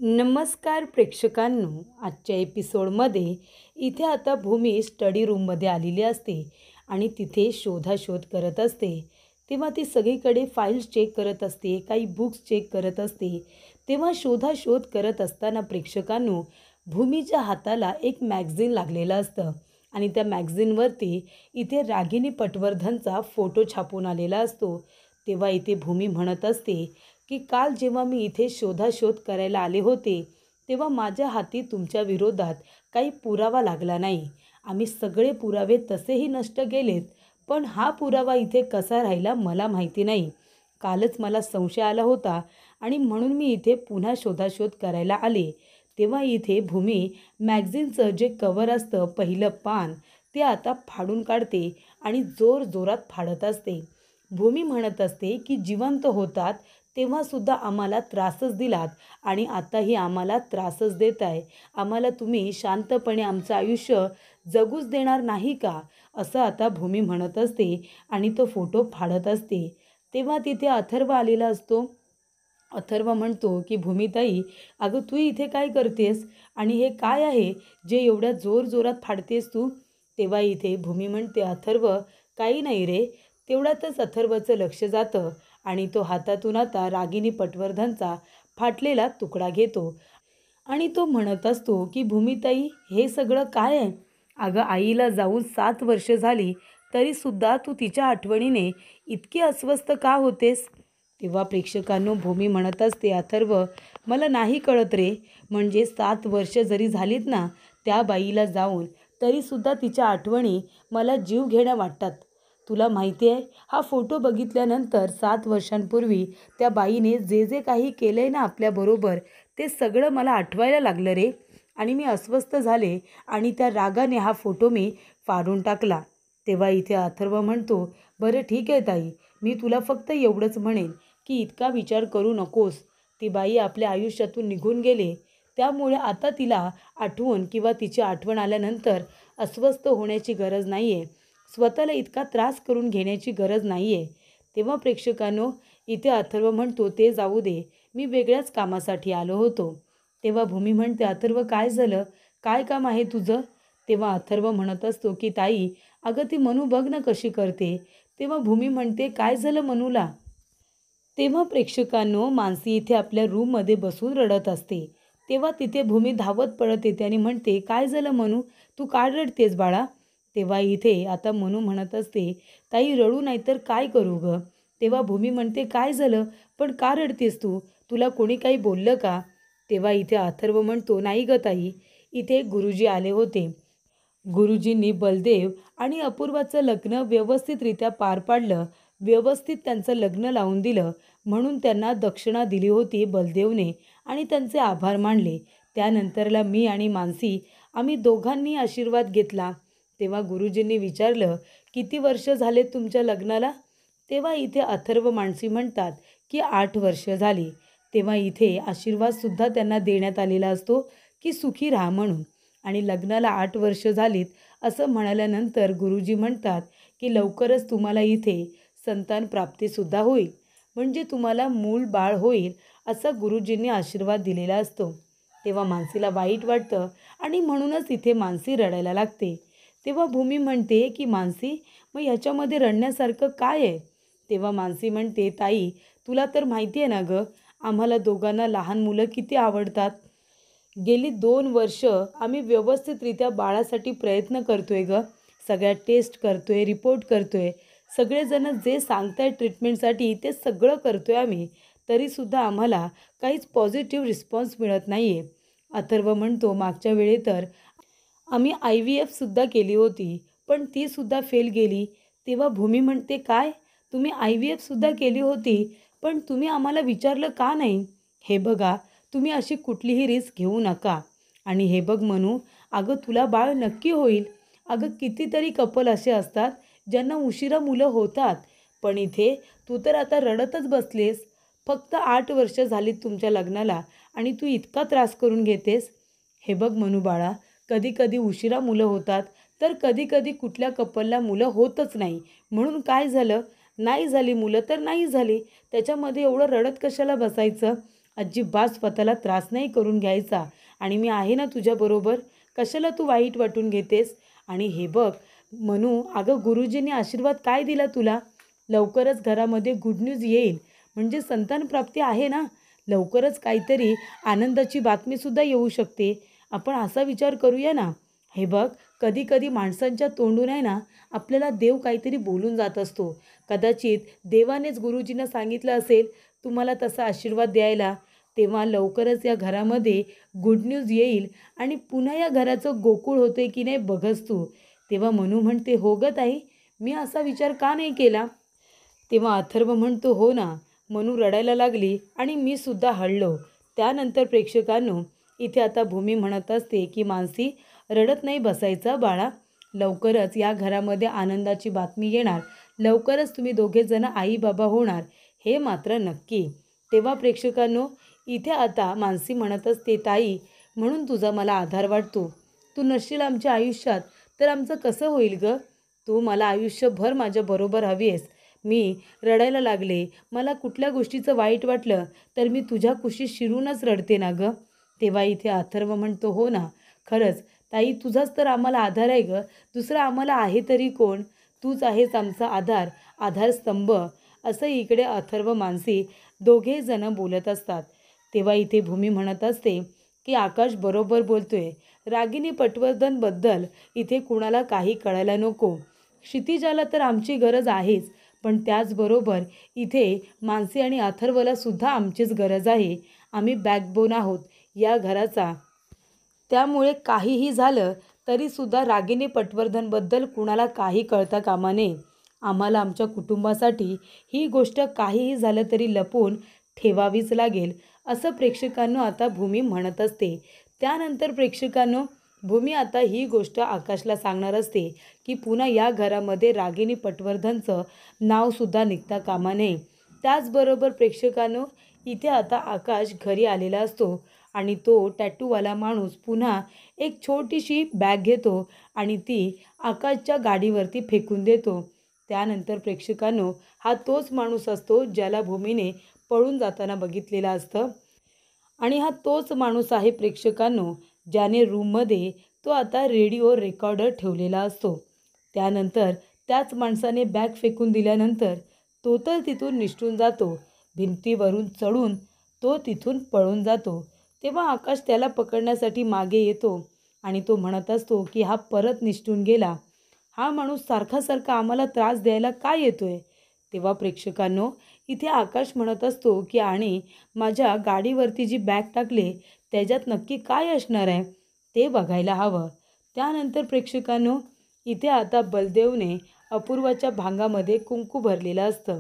नमस्कार प्रेक्षकांनो, आजच्या एपिसोडमध्ये इथे आता भूमी स्टडी रूममध्ये आलेली असते आणि तिथे शोधाशोध करत असते. तेव्हा ती सगळीकडे फाईल्स चेक करत असते, काही बुक्स चेक करत असते. तेव्हा शोधाशोध करत असताना प्रेक्षकांनो, भूमीच्या हाताला एक मॅगझिन लागलेलं असतं आणि त्या मॅगझिनवरती इथे रागिनी पटवर्धनचा फोटो छापून आलेला असतो. तेव्हा इथे भूमी म्हणत असते की काल जेव्हा मी इथे शोधाशोध करायला आले होते तेव्हा माझ्या हाती तुमच्या विरोधात काही पुरावा लागला नाही. आम्ही सगळे पुरावे तसेही नष्ट केलेत, पण हा पुरावा इथे कसा राहिला मला माहिती नाही. कालच मला संशय आला होता आणि म्हणून मी इथे पुन्हा शोधाशोध करायला आले. तेव्हा इथे भूमी मॅगझिनचं जे कवर असतं पहिलं पान ते आता फाडून काढते आणि जोरजोरात फाडत असते. भूमी म्हणत असते की जिवंत होतात तेव्हासुद्धा आम्हाला त्रासच दिलात आणि आताही आम्हाला त्रासच देत आहे. आम्हाला तुम्ही शांतपणे आमचं आयुष्य जगूच देणार नाही का, असं आता भूमी म्हणत असते आणि तो फोटो फाडत असते. तेव्हा तिथे अथर्व आलेला असतो. अथर्व म्हणतो की भूमिताई, अगं तू इथे काय करतेस आणि हे काय आहे जे एवढ्या जोरजोरात फाडतेस तू. तेव्हा इथे भूमी म्हणते, अथर्व काही नाही रे. तेवढ्यातच अथर्वचं लक्ष जातं आणि तो हातातून आता रागिनी पटवर्धनचा फाटलेला तुकडा घेतो आणि तो म्हणत असतो की भूमिताई, हे सगळं काय आहे. अगं आईला जाऊन 7 वर्ष झाली तरीसुद्धा तू तिच्या आठवणीने इतकी अस्वस्थ का होतेस. तेव्हा प्रेक्षकांनो, भूमी म्हणत असते, अथर्व मला नाही कळत रे. म्हणजे 7 वर्ष जरी झालीत ना त्या बाईला जाऊन, तरीसुद्धा तिच्या आठवणी मला जीव घेण्या वाटतात. तुला माहिती आहे, हा फोटो बघितल्यानंतर 7 वर्षांपूर्वी त्या बाईने जे जे काही केलं आहे ना आपल्याबरोबर, ते सगळं मला आठवायला लागलं रे. आणि मी अस्वस्थ झाले आणि त्या रागाने हा फोटो मी फाडून टाकला. तेव्हा इथे अथर्व म्हणतो, बरं ठीक आहे ताई, मी तुला फक्त एवढंच म्हणेन की इतका विचार करू नकोस. ती बाई आपल्या आयुष्यातून निघून गेले, त्यामुळे आता तिला आठवून किंवा तिची आठवण आल्यानंतर अस्वस्थ होण्याची गरज नाही आहे. स्वतःला इतका त्रास करून घेण्याची गरज नाही आहे. तेव्हा प्रेक्षकांनो, इथे अथर्व म्हणतो, ते जाऊ दे, मी वेगळ्याच कामासाठी आलो होतो. तेव्हा भूमी म्हणते, अथर्व काय झालं, काय काम आहे तुझं. तेव्हा अथर्व म्हणत असतो की ताई, अगं ती मनू बघ ना कशी करते. तेव्हा भूमी म्हणते, काय झालं मनूला. तेव्हा प्रेक्षकांनो, मानसी इथे आपल्या रूममध्ये बसून रडत असते. तेव्हा तिथे भूमी धावत पळत येते आणि म्हणते, काय झालं मनू, तू का रडतेस बाळा. तेव्हा इथे आता मनू म्हणत असते, ताई रडू नाही तर काय करू गं. तेव्हा भूमी म्हणते, काय झालं, पण का रडतेस तू, तुला कोणी काही बोललं का. तेव्हा इथे अथर्व म्हणतो, नाही गं ताई, इथे गुरुजी आले होते. गुरुजींनी बलदेव आणि अपूर्वाचं लग्न व्यवस्थितरित्या पार पाडलं, व्यवस्थित त्यांचं लग्न लावून दिलं म्हणून त्यांना दक्षिणा दिली होती बलदेवने आणि त्यांचे आभार मानले. त्यानंतरला मी आणि मानसी आम्ही दोघांनी आशीर्वाद घेतला. तेव्हा गुरुजींनी विचारलं, किती वर्ष झालेत तुमच्या लग्नाला. तेव्हा इथे अथर्व मानसी म्हणतात की 8 वर्ष झाली. तेव्हा इथे आशीर्वादसुद्धा त्यांना देण्यात आलेला असतो की सुखी राहा म्हणून. आणि लग्नाला 8 वर्ष झालीत असं म्हणाल्यानंतर गुरुजी म्हणतात की लवकरच तुम्हाला इथे संतान प्राप्तीसुद्धा होईल, म्हणजे तुम्हाला मूल बाळ होईल, असा गुरुजींनी आशीर्वाद दिलेला असतो. तेव्हा मानसीला वाईट वाटतं आणि म्हणूनच इथे मानसी रडायला लागते. तेव्हा भूमी म्हणते की मानसी, मग ह्याच्यामध्ये रडण्यासारखं काय आहे. तेव्हा मानसी म्हणते, ताई तुला तर माहिती आहे ना गं, आम्हाला दोघांना लहान मुलं किती आवडतात. गेली 2 वर्ष आम्ही व्यवस्थितरित्या बाळासाठी प्रयत्न करतोय गं. सगळ्या टेस्ट करतोय, रिपोर्ट करतोय. सगळेजण जे सांगतायत ट्रीटमेंटसाठी ते सगळं करतोय आम्ही. तरीसुद्धा आम्हाला काहीच पॉझिटिव्ह रिस्पॉन्स मिळत नाही आहे. अथर्व म्हणतो, मागच्या वेळी तर आम्ही IVFसुद्धा केली होती, पण तीसुद्धा फेल गेली. तेव्हा भूमी म्हणते, काय तुम्ही IVFसुद्धा केली होती, पण तुम्ही आम्हाला विचारलं का नाही. हे बघा, तुम्ही अशी कुठलीही रिस्क घेऊ नका. आणि हे बघ मनू, अगं तुला बाळ नक्की होईल. अगं कितीतरी कपल असे असतात ज्यांना उशिरा मुलं होतात, पण इथे तू तर आता रडतच बसलेस. फक्त 8 वर्ष झालीत तुमच्या लग्नाला आणि तू इतका त्रास करून घेतेस. हे बघ मनू बाळा, कधी कधी उशिरा मुलं होतात तर कधी कधी कुठल्या कपलला मुलं होतच नाही. म्हणून काय झालं, नाही झाली मुलं तर नाही झाली, त्याच्यामध्ये एवढं रडत कशाला बसायचं. अजिबात स्वतःला त्रास नाही करून घ्यायचा आणि मी आहे ना तुझ्याबरोबर. कशाला तू वाईट वाटून घेतेस? आणि हे बघ मनू, अगं गुरुजींनी आशीर्वाद काय दिला तुला? लवकरच घरामध्ये गुड न्यूज येईल, म्हणजे संतान प्राप्ती आहे ना. लवकरच काहीतरी आनंदाची बातमीसुद्धा येऊ शकते. आपण असा विचार करूया ना. हे बघ, कधी कधी माणसांच्या तोंडून आहे ना आपल्याला देव काहीतरी बोलून जात असतो. कदाचित देवानेच गुरुजींना सांगितलं असेल तुम्हाला तसा आशीर्वाद द्यायला. तेव्हा लवकरच या घरामध्ये गुड न्यूज येईल आणि पुन्हा या घराचं गोकुळ होते की नाही बघच तू. तेव्हा मनू म्हणते, हो गं ताई, मी असा विचार का नाही केला? तेव्हा अथर्व म्हणतो, हो ना. मनू रडायला लागली आणि मी सुद्धा हळलो. त्यानंतर प्रेक्षकांनो, इथे आता भूमी म्हणत असते की मानसी, रडत नाही बसायचा बाळा. लवकरच या घरामध्ये आनंदाची बातमी येणार. लवकरच तुम्ही दोघेजण आई बाबा होणार, हे मात्र नक्की. तेव्हा प्रेक्षकांनो, इथे आता मानसी म्हणत असते, ताई, म्हणून तुझा मला आधार वाटतो. तू नसशील आमच्या आयुष्यात तर आमचं कसं होईल गं? तू मला आयुष्यभर माझ्याबरोबर हवी आहेस. मी रडायला लागले, मला कुठल्या गोष्टीचं वाईट वाटलं तर मी तुझ्या कुशीत शिरूनच रडते ना गं. तेव्हा इथे अथर्व म्हणतो, हो ना, खरंच ताई, तुझाच तर आम्हाला आधार आहे गं. दुसरं आम्हाला आहे तरी कोण? तूच आहेस आमचा आधार, आधारस्तंभ. असं इकडे अथर्व मानसी दोघे जण बोलत असतात. तेव्हा इथे भूमी म्हणत असते की आकाश बरोबर बोलतोय. रागिनी पटवर्धनबद्दल इथे कुणाला काही कळायला नको. क्षितिजाला तर आमची गरज आहेच, पण त्याचबरोबर इथे मानसी आणि अथर्वला सुद्धा आमचीच गरज आहे. आम्ही बॅकबोन आहोत या घराचा. त्यामुळे काहीही झालं तरीसुद्धा रागिनी पटवर्धनबद्दल कुणाला काही कळता कामा नये. आम्हाला आमच्या कुटुंबासाठी ही गोष्ट काहीही झालं तरी लपवून ठेवावीच लागेल, असं प्रेक्षकांनो आता भूमी म्हणत असते. त्यानंतर प्रेक्षकांनो, भूमी आता ही गोष्ट आकाशला सांगणार असते की पुन्हा या घरामध्ये रागिनी पटवर्धनचं नावसुद्धा निघता कामा नये. त्याचबरोबर प्रेक्षकांनो, इथे आता आकाश घरी आलेला असतो आणि तो टॅटूवाला माणूस पुन्हा एक छोटीशी बॅग घेतो आणि ती आकाशच्या गाडीवरती फेकून देतो. त्यानंतर प्रेक्षकांनो, हा तोच माणूस असतो ज्याला भूमीने पळून जाताना बघितलेलं असतं आणि हा तोच माणूस आहे प्रेक्षकांनो, ज्याने रूममध्ये तो आता रेडिओ रेकॉर्डर ठेवलेला असतो. त्यानंतर त्याच माणसाने बॅग फेकून दिल्यानंतर तो तर तिथून निसटून जातो. भिंतीवरून चढून तो तिथून पळून जातो. तेव्हा आकाश त्याला पकडण्यासाठी मागे येतो आणि तो म्हणत असतो की हा परत निसटून गेला. हा माणूस सारखा सारखा आम्हाला त्रास द्यायला काय येतोय? तेव्हा प्रेक्षकांनो, इथे आकाश म्हणत असतो की आणि माझ्या गाडीवरती जी बॅग टाकले त्याच्यात नक्की काय असणार आहे ते बघायला हवं. त्यानंतर प्रेक्षकांनो, इथे आता बलदेवने अपूर्वाच्या भांगामध्ये कुंकू भरलेलं असतं.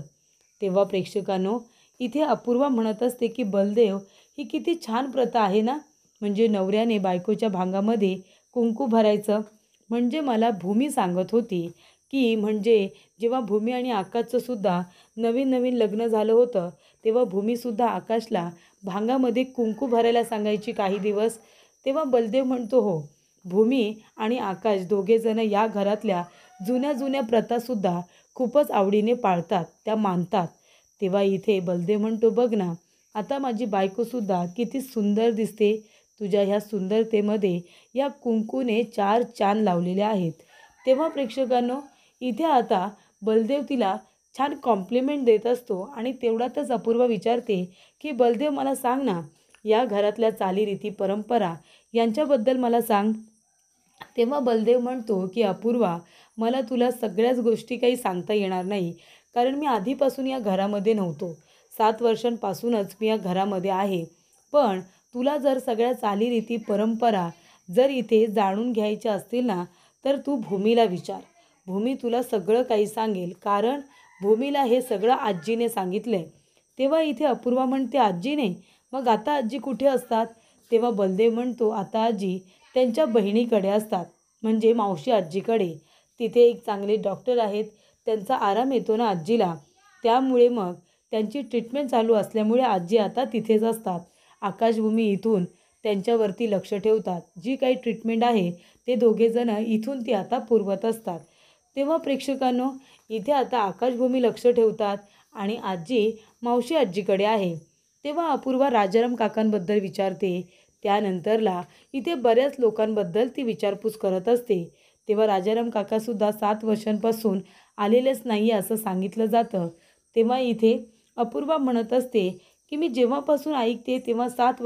तेव्हा प्रेक्षकांनो, इथे अपूर्वा म्हणत असते की बलदेव, ही किती छान प्रथा आहे ना, म्हणजे नवऱ्याने बायकोच्या भांगामध्ये कुंकू भरायचं. म्हणजे मला भूमी सांगत होती की म्हणजे जेव्हा भूमी आणि आकाशचं सुद्धा नवीन नवीन लग्न झालं होतं तेव्हा भूमीसुद्धा आकाशला भांगामध्ये कुंकू भरायला सांगायची काही दिवस. तेव्हा बलदेव म्हणतो, हो, भूमी आणि आकाश दोघेजण या घरातल्या जुन्या जुन्या प्रथासुद्धा खूपच आवडीने पाळतात, त्या मानतात. तेव्हा इथे बलदेव म्हणतो, बघ ना, आता माझी बायकोसुद्धा किती सुंदर दिसते. तुझ्या ह्या सुंदरतेमध्ये या कुंकूने 4 चांद लावलेले आहेत. तेव्हा प्रेक्षकांनो, इथे आता बलदेव तिला छान कॉम्प्लिमेंट देत असतो आणि तेवढ्यातच अपूर्वा विचारते की बलदेव, मला सांग ना, या घरातल्या चालीरीती परंपरा यांच्याबद्दल मला सांग. तेव्हा बलदेव म्हणतो की अपूर्वा, मला तुला सगळ्याच गोष्टी काही सांगता येणार नाही, कारण मी आधीपासून या घरामध्ये नव्हतो. 7 वर्षांपासूनच मी या घरामध्ये आहे. पण तुला जर सगळ्या चालीरीती परंपरा जर इथे जाणून घ्यायच्या असतील ना, तर तू भूमीला विचार. भूमी तुला सगळं काही सांगेल, कारण भूमीला हे सगळं आजीने सांगितलं आहे. तेव्हा इथे अपूर्वा म्हणते, आजीने? मग आता आजी कुठे असतात? तेव्हा बलदेव म्हणतो, आता आजी त्यांच्या बहिणीकडे असतात, म्हणजे मावशी आजीकडे. तिथे एक चांगले डॉक्टर आहेत, त्यांचा आराम येतो ना आजीला, त्यामुळे मग त्यांची ट्रीटमेंट चालू असल्यामुळे आजी आता तिथेच असतात. आकाशभूमी इथून त्यांच्यावरती लक्ष ठेवतात. जी काही ट्रीटमेंट आहे ते दोघेजण इथून ती आता पुरवत असतात. तेव्हा प्रेक्षकांनो, इथे आता आकाशभूमी लक्ष ठेवतात आणि आजी मावशी आजीकडे आहे. तेव्हा अपूर्वा राजाराम काकांबद्दल विचारते. त्यानंतरला इथे बऱ्याच लोकांबद्दल ती विचारपूस करत असते. तेव्हा राजाराम काकासुद्धा 7 वर्षांपासून आलेलेच नाही असं सांगितलं जातं. तेव्हा इथे अपूर्वा म्हणत असते की मी जेव्हापासून ऐकते तेव्हा 7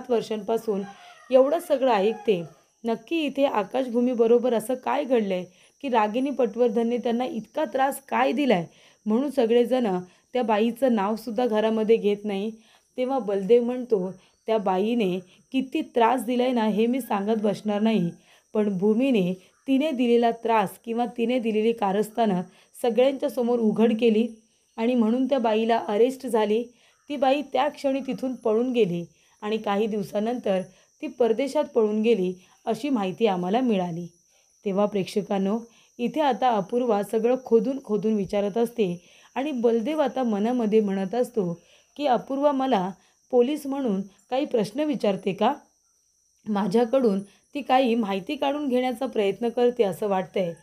वर्षांपासून एवढं सगळं ऐकते. नक्की इथे आकाशभूमीबरोबर असं काय घडलंय की रागिनी पटवर्धनने त्यांना इतका त्रास काय दिलाय म्हणून सगळेजण त्या बाईचं नावसुद्धा घरामध्ये घेत नाही. तेव्हा बलदेव म्हणतो त्या बाईने किती त्रास दिलाय ना हे मी सांगत बसणार नाही, पण भूमीने तिने दिलेला त्रास किंवा तिने दिलेली कारस्थानं सगळ्यांच्या समोर उघड केली आणि म्हणून त्या बाईला अरेस्ट झाली. ती बाई त्या क्षणी तिथून पळून गेली आणि काही दिवसानंतर ती परदेशात पळून गेली अशी माहिती आम्हाला मिळाली. तेव्हा प्रेक्षकांनो, इथे आता अपूर्वा सगळं खोदून खोदून विचारत असते आणि बलदेव आता मनामध्ये म्हणत असतो की अपूर्वा मला पोलीस म्हणून काही प्रश्न विचारते का? माझ्याकडून ती काही माहिती काढून घेण्याचा प्रयत्न करते असं वाटतंय.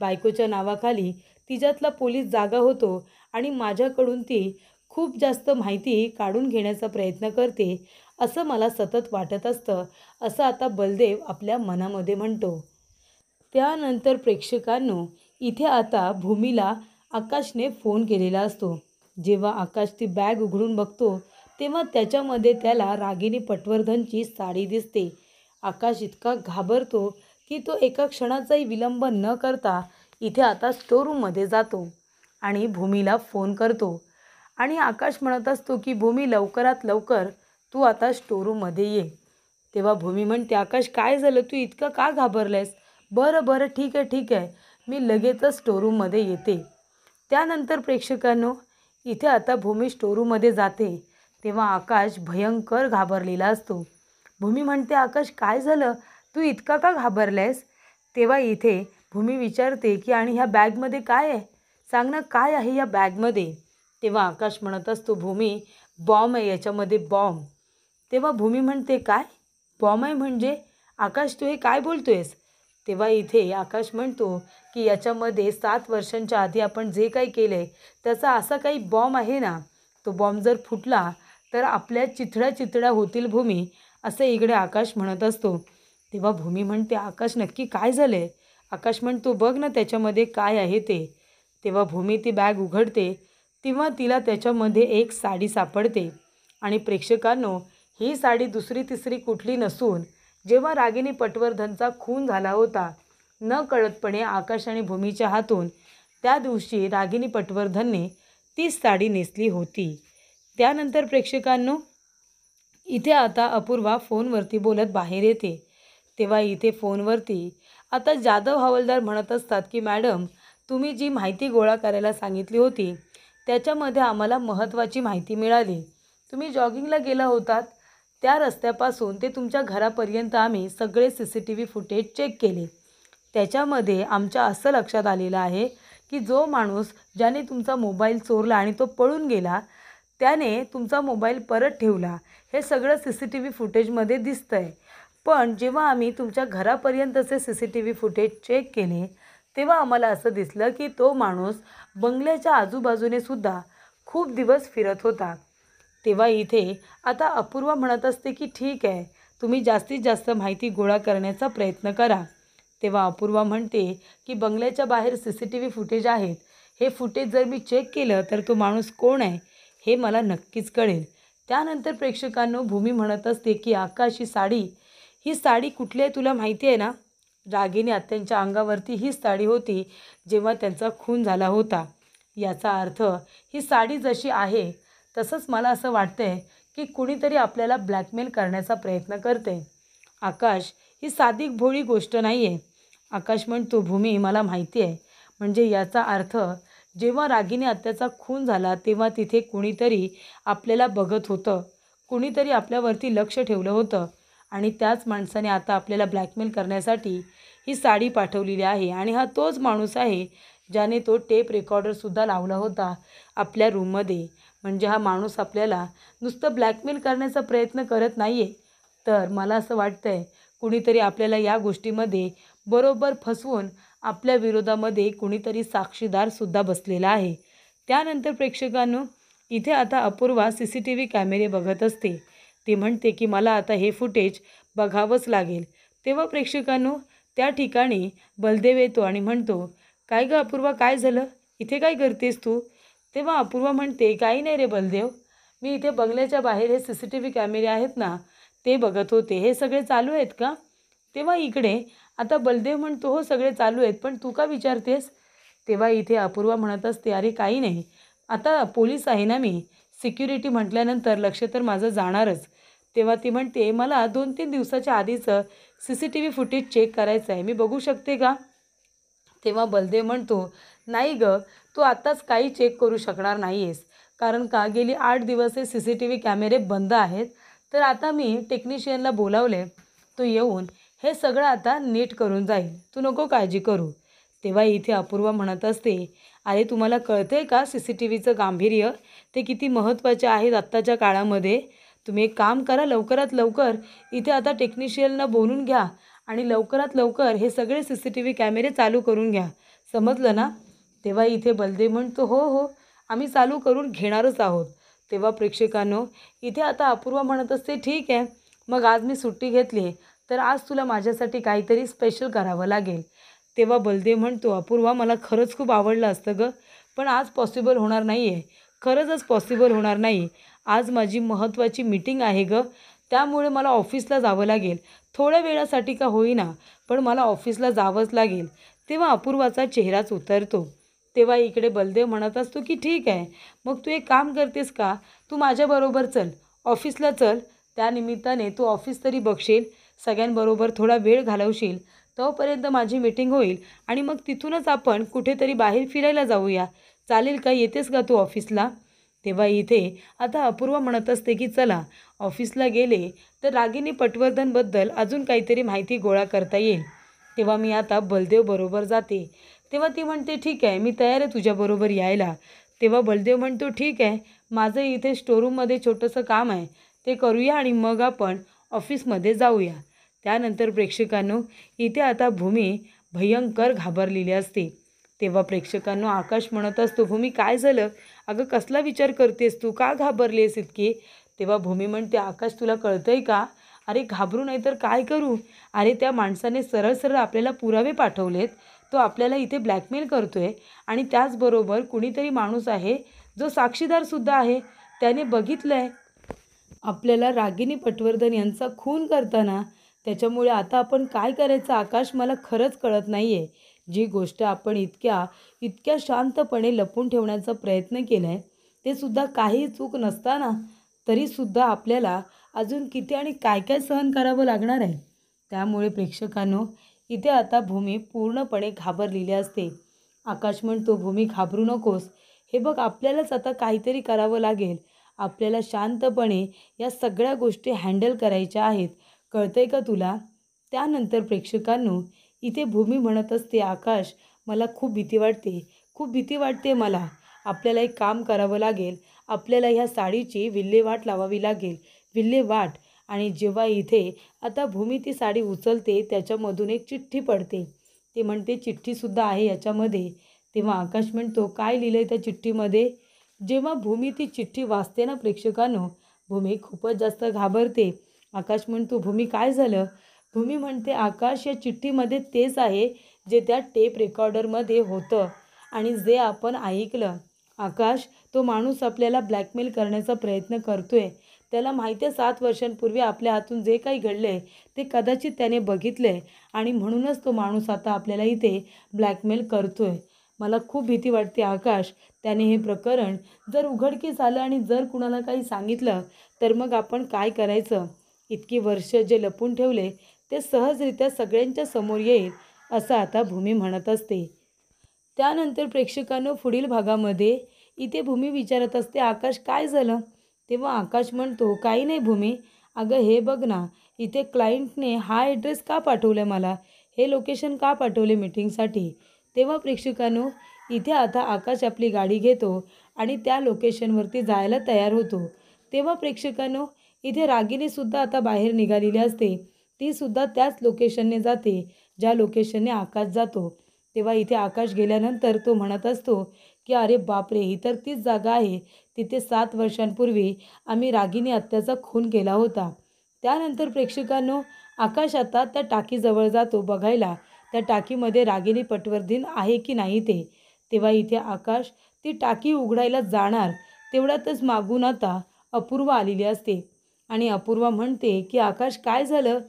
बायकोच्या नावाखाली तिच्यातला पोलीस जागा होतो आणि माझ्याकडून ती खूप जास्त माहिती काढून घेण्याचा प्रयत्न करते असं मला सतत वाटत असतं, असं आता बलदेव आपल्या मनामध्ये म्हणतो. त्यानंतर प्रेक्षकांनो, इथे आता भूमीला आकाशने फोन केलेला असतो. जेव्हा आकाश ती बॅग उघडून बघतो तेव्हा त्याच्यामध्ये त्याला रागिनी पटवर्धनची साडी दिसते. आकाश इतका घाबरतो की तो एका क्षणाचाही विलंब न करता इथे आता स्टोरूममध्ये जातो आणि भूमीला फोन करतो आणि आकाश म्हणत असतो की भूमी लवकरात लवकर तू आता स्टोरूममध्ये ये. तेव्हा भूमी म्हणते, आकाश काय झालं, तू इतकं का घाबरलेस? बरं बरं ठीक आहे, मी लगेचच स्टोरूममध्ये येते. त्यानंतर प्रेक्षकांनो, इथे आता भूमी स्टोरूममध्ये जाते. तेव्हा आकाश भयंकर घाबरलेला असतो. भूमी म्हणते, आकाश काय झालं, तू इतका का घाबरलायस? तेव्हा इथे भूमी विचारते की आणि ह्या बॅगमध्ये काय आहे, सांग ना काय आहे या बॅगमध्ये? तेव्हा आकाश म्हणत असतो, भूमी बॉम्ब आहे याच्यामध्ये, बॉम्ब. तेव्हा भूमी म्हणते, काय बॉम्ब आहे म्हणजे? आकाश तू हे काय बोलतोयस? तेव्हा इथे आकाश म्हणतो की याच्यामध्ये 7 वर्षांच्या आधी आपण जे काही केलं आहे त्याचा असा काही बॉम्ब आहे ना, तो बॉम्ब जर फुटला तर आपल्या चिथड्या होतील भूमी, असं इकडे आकाश म्हणत असतो. तेव्हा भूमी म्हणते, आकाश नक्की काय झालं आहे? आकाश म्हणतो, बघ ना त्याच्यामध्ये काय आहे ते. तेव्हा भूमी ती बॅग उघडते तेव्हा तिला त्याच्यामध्ये एक साडी सापडते आणि प्रेक्षकांनो, ही साडी दुसरी तिसरी कुठली नसून जेव्हा रागिनी पटवर्धनचा खून झाला होता नकळतपणे आकाश आणि भूमीच्या हातून त्या दिवशी रागिनी पटवर्धनने तीच साडी नेसली होती. त्यानंतर प्रेक्षकांनो, इथे आता अपूर्वा फोनवरती बोलत बाहेर येते. तेव्हा इथे फोनवरती आता जाधव हवालदार म्हणत असतात की मॅडम, तुम्ही जी माहिती गोळा करायला सांगितली होती त्याच्यामध्ये आम्हाला महत्त्वाची माहिती मिळाली. तुम्ही जॉगिंगला गेला होतात त्या रस्त्यापासून ते तुमच्या घरापर्यंत आम्ही सगळे CCTV फुटेज चेक केले. त्याच्यामध्ये आमच्या असं लक्षात आलेलं आहे की जो माणूस ज्याने तुमचा मोबाईल चोरला आणि तो पळून गेला त्याने तुमचा मोबाईल परत ठेवला, हे सगळं CCTV फुटेजमध्ये दिसतंय. पण जेव्हा आम्ही तुमच्या घरापर्यंतचे CCTV फुटेज चेक केले तेव्हा आम्हाला असं दिसलं की तो माणूस बंगल्याच्या आजूबाजूने सुद्धा खूप दिवस फिरत होता. तेव्हा इथे आता अपूर्वा म्हणत असते की ठीक आहे, तुम्ही जास्तीत जास्त माहिती गोळा करण्याचा प्रयत्न करा. तेव्हा अपूर्वा म्हणते की बंगल्याच्या बाहेर CCTV फुटेज आहेत, हे फुटेज जर मी चेक केलं तर तो माणूस कोण आहे हे मला नक्कीच कळेल. त्यानंतर प्रेक्षकांनो, भूमी म्हणत असते की आकाश ही साडी कुठली आहे तुला माहिती आहे ना? रागिनी आत्यांच्या अंगावरती ही साडी होती जेव्हा त्यांचा खून झाला होता. याचा अर्थ ही साडी जशी आहे तसंच मला असं वाटतंय की कुणीतरी आपल्याला ब्लॅकमेल करण्याचा प्रयत्न करते. आकाश, ही साधी भोळी गोष्ट नाही आहे. आकाश म्हणतो, भूमी मला माहिती आहे. म्हणजे याचा अर्थ जेव्हा रागिनी आत्याचा खून झाला तेव्हा तिथे कुणीतरी आपल्याला बघत होतं, कुणीतरी आपल्यावरती लक्ष ठेवलं होतं आणि त्याच माणसाने आता आपल्याला ब्लॅकमेल करण्यासाठी ही साडी पाठवलेली आहे आणि हा तोच माणूस आहे ज्याने तो टेप रेकॉर्डरसुद्धा लावला होता आपल्या रूममध्ये. म्हणजे हा माणूस आपल्याला नुसतं ब्लॅकमेल करण्याचा प्रयत्न करत नाही आहे, तर मला असं वाटतं आहे कुणीतरी आपल्याला या गोष्टीमध्ये बरोबर फसवून आपल्या विरोधामध्ये कुणीतरी साक्षीदारसुद्धा बसलेला आहे. त्यानंतर प्रेक्षकांनो, इथे आता अपूर्वा CCTV कॅमेरे बघत असते. ती म्हणते की मला आता हे फुटेज बघावंच लागेल. तेव्हा प्रेक्षकांनो त्या ठिकाणी बलदेव येतो आणि म्हणतो, "काय गं अपूर्वा, काय झालं? इथे काय करतेस तू?" तेव्हा अपूर्वा म्हणते, "काही नाही रे बलदेव, मी इथे बंगल्याच्या बाहेर हे CCTV कॅमेरे आहेत ना, ते बघत होते. हे सगळे चालू आहेत का?" तेव्हा इकडे आता बलदेव म्हणतो, "हो सगळे चालू आहेत, पण तू का विचारतेस?" तेव्हा इथे अपूर्वा म्हणत असते, "अरे काही नाही, आता पोलीस आहे ना मी, सिक्युरिटी म्हटल्यानंतर लक्ष तर माझं जाणारच." तेव्हा ती म्हणते, "मला 2-3 दिवसाच्या आधीचं CCTV फुटेज चेक करायचं आहे, मी बघू शकते का?" तेव्हा बलदेव म्हणतो, "नाही गं, तू आत्ताच काही चेक करू शकणार नाही आहेस. कारण का गेली 8 दिवस हे CCTV कॅमेरे बंद आहेत. तर आता मी टेक्निशियनला बोलावले, तो येऊन हे सगळं आता नीट करून जाईल. तू नको काळजी करू." तेव्हा इथे अपूर्वा म्हणत असते, "अरे तुम्हाला कळतंय का CCTVचं गांभीर्य? ते किती महत्त्वाचे आहेत आत्ताच्या काळामध्ये. तुम्ही एक काम करा, लवकरात लवकर इथे आता टेक्निशियनला बोलून घ्या आणि लवकरात लवकर हे सगळे CCTV कॅमेरे चालू करून घ्या. समजलं ना?" तेव्हा इथे बलदेव म्हणतो, "हो, हो, आम्ही चालू करून घेणारच आहोत." तेव्हा प्रेक्षकांनो इथे आता अपूर्वा म्हणत असते, "ठीक आहे, मग आज मी सुट्टी घेतली तर आज तुला माझ्यासाठी काहीतरी स्पेशल करावं लागेल." तेव्हा बलदेव म्हणतो, "अपूर्वा, मला खरंच खूप आवडलं असतं गं, पण आज पॉसिबल होणार नाही आहे. खरंच पॉसिबल होणार नाही. आज माझी महत्त्वाची मीटिंग आहे गं, त्यामुळे मला ऑफिसला जावं लागेल. थोड्या वेळासाठी का होईना, पण मला ऑफिसला जावंच लागेल." तेव्हा अपूर्वाचा चेहराच उतरतो. तेव्हा इकडे बलदेव म्हणत असतो की "ठीक आहे, मग तू एक काम करतेस का? तू माझ्याबरोबर चल, ऑफिसला चल. त्यानिमित्ताने तू ऑफिस तरी बघशील, सगळ्यांबरोबर थोडा वेळ घालवशील. तोपर्यंत माझी मीटिंग होईल आणि मग तिथूनच आपण कुठेतरी बाहेर फिरायला जाऊया. चालेल का? येतेस का तू ऑफिसला?" तेव्हा इथे आता अपूर्वा म्हणत असते की चला, ऑफिसला गेले तर रागिनी पटवर्धनबद्दल अजून काहीतरी माहिती गोळा करता येईल. तेव्हा मी आता बलदेव बरोबर जाते. तेव्हा ती म्हणते, "ठीक आहे, मी तयार आहे तुझ्याबरोबर यायला." तेव्हा बलदेव म्हणतो, "ठीक आहे, माझं इथे स्टोरूममध्ये छोटंसं काम आहे, ते करूया आणि मग आपण ऑफिसमध्ये जाऊया." त्यानंतर प्रेक्षकांनो इथे आता भूमी भयंकर घाबरलेली असते. तेव्हा प्रेक्षकांनो आकाश म्हणत असतो, "भूमी काय झालं? अगं कसला विचार करतेस तू? का घाबरलीस इतकी?" तेव्हा भूमी म्हणते, "आकाश तुला कळतंय का? अरे घाबरू नाही तर काय करू? अरे त्या माणसाने सरळ सरळ आपल्याला पुरावे पाठवलेत. तो आपल्याला इथे ब्लॅकमेल करतोय आणि त्याचबरोबर कुणीतरी माणूस आहे जो साक्षीदारसुद्धा आहे. त्याने बघितलंय आपल्याला रागिनी पटवर्धन यांचा खून करताना. त्याच्यामुळे आता आपण काय करायचं आकाश, मला खरंच कळत नाही आहे. जी गोष्ट आपण इतक्या इतक्या शांतपणे लपवून ठेवण्याचा प्रयत्न केला आहे, ते सुद्धा काही चूक नसताना तरीसुद्धा आपल्याला अजून किती आणि काय काय सहन करावं लागणार आहे." त्यामुळे प्रेक्षकांनो इथे आता भूमी पूर्णपणे घाबरलेली असते. आकाश म्हणतो, "भूमी घाबरू नकोस. हे बघ आपल्यालाच आता काहीतरी करावं लागेल. आपल्याला शांतपणे या सगळ्या गोष्टी हँडल करायच्या आहेत. कळतंय का तुला?" त्यानंतर प्रेक्षकांनो इथे भूमी म्हणत असते, "आकाश, मला खूप भीती वाटते. खूप भीती वाटते मला. आपल्याला एक काम करावं लागेल. आपल्याला ह्या साडीची विल्हेवाट लावावी लागेल." विल्हेवाट. आणि जेव्हा इथे आता भूमी ती साडी उचलते त्याच्यामधून एक चिठ्ठी पडते. ती म्हणते, "चिठ्ठीसुद्धा आहे याच्यामध्ये." तेव्हा आकाश म्हणतो, "काय लिहिलं आहे त्या चिठ्ठीमध्ये?" जेव्हा भूमी ती चिठ्ठी वाचते ना प्रेक्षकांनो, भूमी खूपच जास्त घाबरते. आकाश म्हणतो, "भूमी काय झालं?" भूमी म्हणते, "आकाश, या चिठ्ठीमध्ये तेच आहे जे त्या टेप रेकॉर्डरमध्ये होतं आणि जे आपण ऐकलं. आकाश, तो माणूस आपल्याला ब्लॅकमेल करण्याचा प्रयत्न करतोय. त्याला माहिती आहे 7 वर्षांपूर्वी आपल्या हातून जे काही घडलंय ते कदाचित त्याने बघितलंय आणि म्हणूनच तो माणूस आता आपल्याला इथे ब्लॅकमेल करतोय. मला खूप भीती वाटते आकाश. त्याने हे प्रकरण जर उघडकीस आलं आणि जर कुणाला काही सांगितलं तर मग आपण काय करायचं? इतकी वर्ष जे लपून ठेवले ते सहजरित्या सगळ्यांच्या समोर येईल." असं आता भूमी म्हणत असते. त्यानंतर प्रेक्षकांनो पुढील भागामध्ये इथे भूमी विचारत असते, "आकाश काय झालं?" तेव्हा आकाश म्हणतो, "काही नाही भूमी. अगं हे बघ ना, इथे क्लायंटने हा ॲड्रेस का पाठवलं मला? हे लोकेशन का पाठवले मीटिंगसाठी?" तेव्हा प्रेक्षकांनो इथे आता आकाश आपली गाडी घेतो आणि त्या लोकेशनवरती जायला तयार होतो. तेव्हा प्रेक्षकांनो इथे रागिनीसुद्धा आता बाहेर निघालेली असते. तीसुद्धा त्याच लोकेशनने जाते ज्या लोकेशनने आकाश जातो. तेव्हा इथे आकाश गेल्यानंतर तो म्हणत असतो की अरे बापरे, ही तर तीच जागा आहे तिथे 7 वर्षांपूर्वी आम्ही रागिनी आत्याचा खून केला होता. त्यानंतर प्रेक्षकांनो, आकाश आता त्या टाकीजवळ जातो बघायला त्या टाकीमध्ये रागिनी पटवर्धन आहे की नाही ते. तेव्हा इथे आकाश ती टाकी उघडायला जाणार तेवढ्यातच मागून आता अपूर्वा आलेली असते आणि अपूर्वा म्हणते की आकाश काय झालं?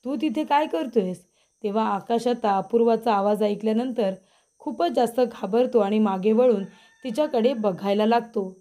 तू तिथे काय करतोयस? तेव्हा आकाश आता अपूर्वाचा आवाज ऐकल्यानंतर खूपच जास्त घाबरतो आणि मागे वळून तिच्याकडे बघायला लागतो.